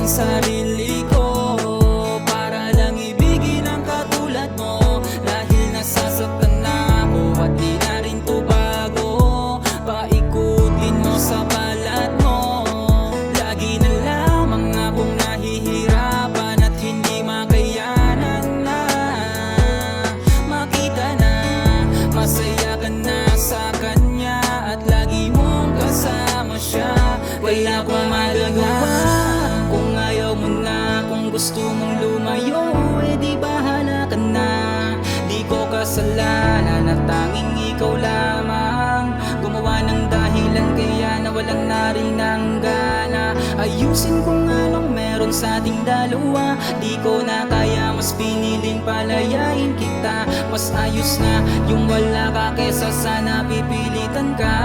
ang sarili ko para lang ibigin ang katulad mo. Dahil nasasaktan na ako at di na rin to bago. Paikutin mo sa balat mo. Lagi na lamang akong nahihirapan at hindi makayanan na makita na masaya ka na sa kanya at lagi mong kasama siya. Wala akong magagawa kung ayaw mo na. Kung gusto mong lumayo, di bahala ka na. Di ko kasalanan at tanging ikaw lamang gumawa ng dahilan kaya nawalan na rin ang gana. Ayusin kung anong meron sa ating dalawa. Di ko na kaya, mas piniling palayain kita. Mas ayos na yung wala ka kesa sana pipilitan ka.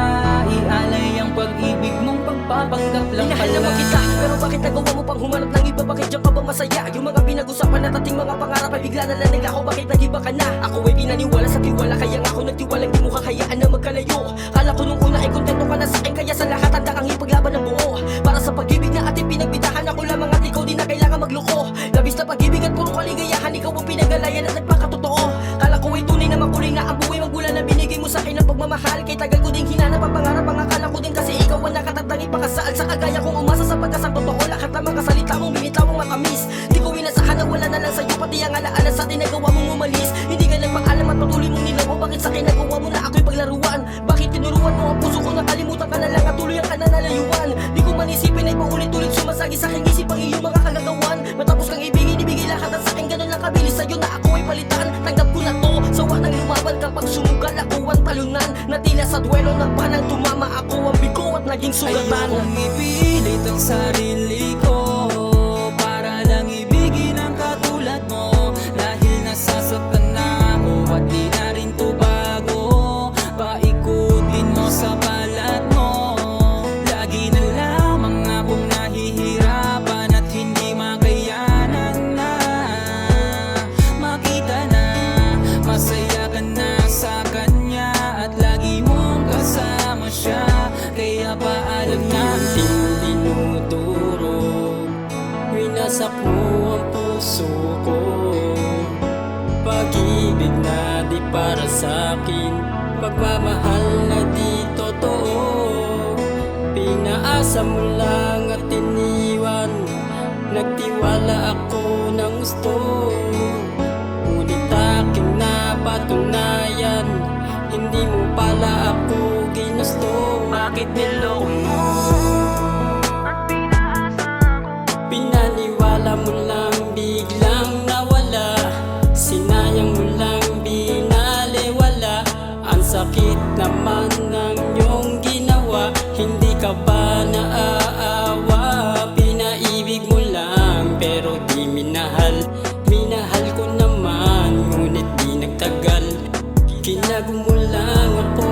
Ialay ang pag-ibig mong pagpapanggap lang pala. Minahal naman kita, pero bakit nagawa mo pang humanap ng iba? Bakit diyan ka ba masaya? Yung mga pinag-usapan at ating mga pangarap ay bigla na lang ako. Bakit nag-iba ka na? Ako ay pinaniwala sa tiwala, kaya nga ako nagtiwalang di mo kakayaan na magkalayo. Kala ko nung una ay kontento ka na sa akin, kaya sa lahat handa kang ipaglaban ng buo. Para sa pag-ibig na ating pinagbitahan, ako lamang at ikaw di na kailangan magloko. Labis na pag-ibig at puro kaligayahan, ikaw ang pinagalayan at nagpakatotoo. Kala ko ay tunay na makulay na ang buhay magmula na binigay mo sa akin ang pagmamahal. Kay tagal ko ding hinanap ang pangarap, ang akala ko din kasi ikaw ang nakatatang ipakasal. Sa kagaya kong umasa sa pagkasang totoo, lahat ng mga salita mong binitaw ang matamis. Di ko inasahan na wala na lang sa'yo, pati ang alaala sa atin nagawa mong umalis. Hindi ka nagpaalam at patuloy mong nilaw. Bakit sa akin nagawa mo na ako'y paglaruan? Bakit tinuruan mo ang puso ko, nakalimutan ka na lang at tuloy ang kananalayuan? Di ko man isipin ay paulit-ulit sumasagi sa aking isip ang iyong mga kagagawan. Matapos kang ibigin, ibigay lahat at sa akin ganun lang kabilis sa'yo na ako ay palitan. Tanggap ko na to, sawa nang lumaban kapag sumugal ako ang talunan. Natila sa duelo ng panang tumama ako ang bigo at naging sugatan. Ayokong ipilit ang sarili ko para lang ibigin ang katulad mo. Dahil nasasaktan na ako at di na rin to bago. Paikutin mo sa balat mo. Lagi na lamang akong nahihirapan at hindi makayanan na makita na masaya ka na sa kanya at lagi mong kasama siya. Kaya paalam na dinuduro, winasak mo ang puso ko. Pag-ibig na di para sa'kin, pagmamahal na di totoo. Pinaasa mo lang at iniwan, nagtiwala ako ng gusto. Ngunit aking napatunayan, hindi mo pala ako ginusto. Bakit niloko mo? Pinaniwala mo lang, biglang nawala. Sinayang mo lang, binaliwala. Ang sakit naman ng iyong ginawa. Hindi ka ba naaawa? Pinaibig mo lang, pero di minahal. Minahal ko naman, ngunit di nagtagal. Ginago mo lang ako.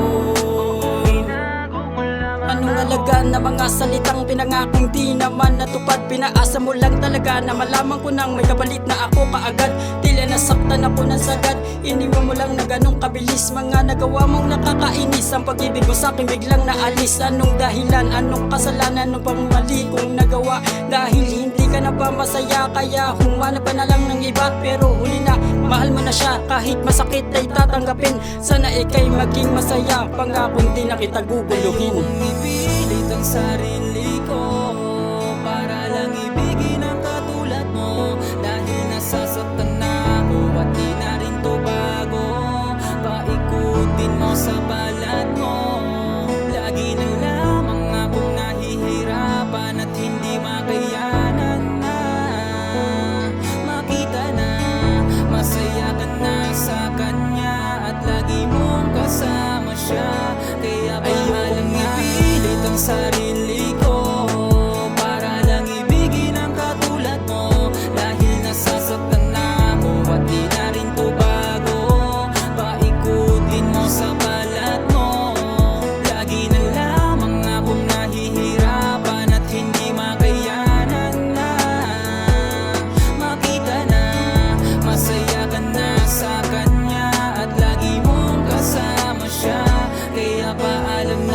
Anong alaga na mga salitang pinangakong di naman natupad? Pinaasa mo lang talaga na malaman ko nang may kapalit na ako kaagad. Tila nasaktan ako ng sagad, iniwan mo lang na ganong kabilis. Mga nagawa mong nakakainis, ang pag-ibig mo sa'kin biglang naalis. Anong dahilan, anong kasalanan, anong pang mali kong nagawa? Dahil hindi ka na ba masaya, kaya humanap ka na lang ng iba. Pero huli na, mahal mo na siya, kahit masakit ay tatanggapin. Sana ika'y maging masaya, pangakong di na kita guguluhin. Ayokong ipilit ang sarili ko para lang ibigin ang katulad mo. Dahil nasasaktan na ako at di na rin to bago. Paikutin mo sa balat mo. Lagi na lamang akong nahihirapan at hindi makayanan na makita na masaya ka na sa kanya at lagi mong kasama siya. Kaya paalam na ipilit ang sarili ko para lang ibigin ang katulad mo. Dahil nasasaktan na ako at di na rin to bago. Paikutin mo sa balat mo. Lagi na lamang akong nahihirapan at hindi makayanan na makita na masaya ka na sa kanya at lagi mong kasama siya. Kaya paalam na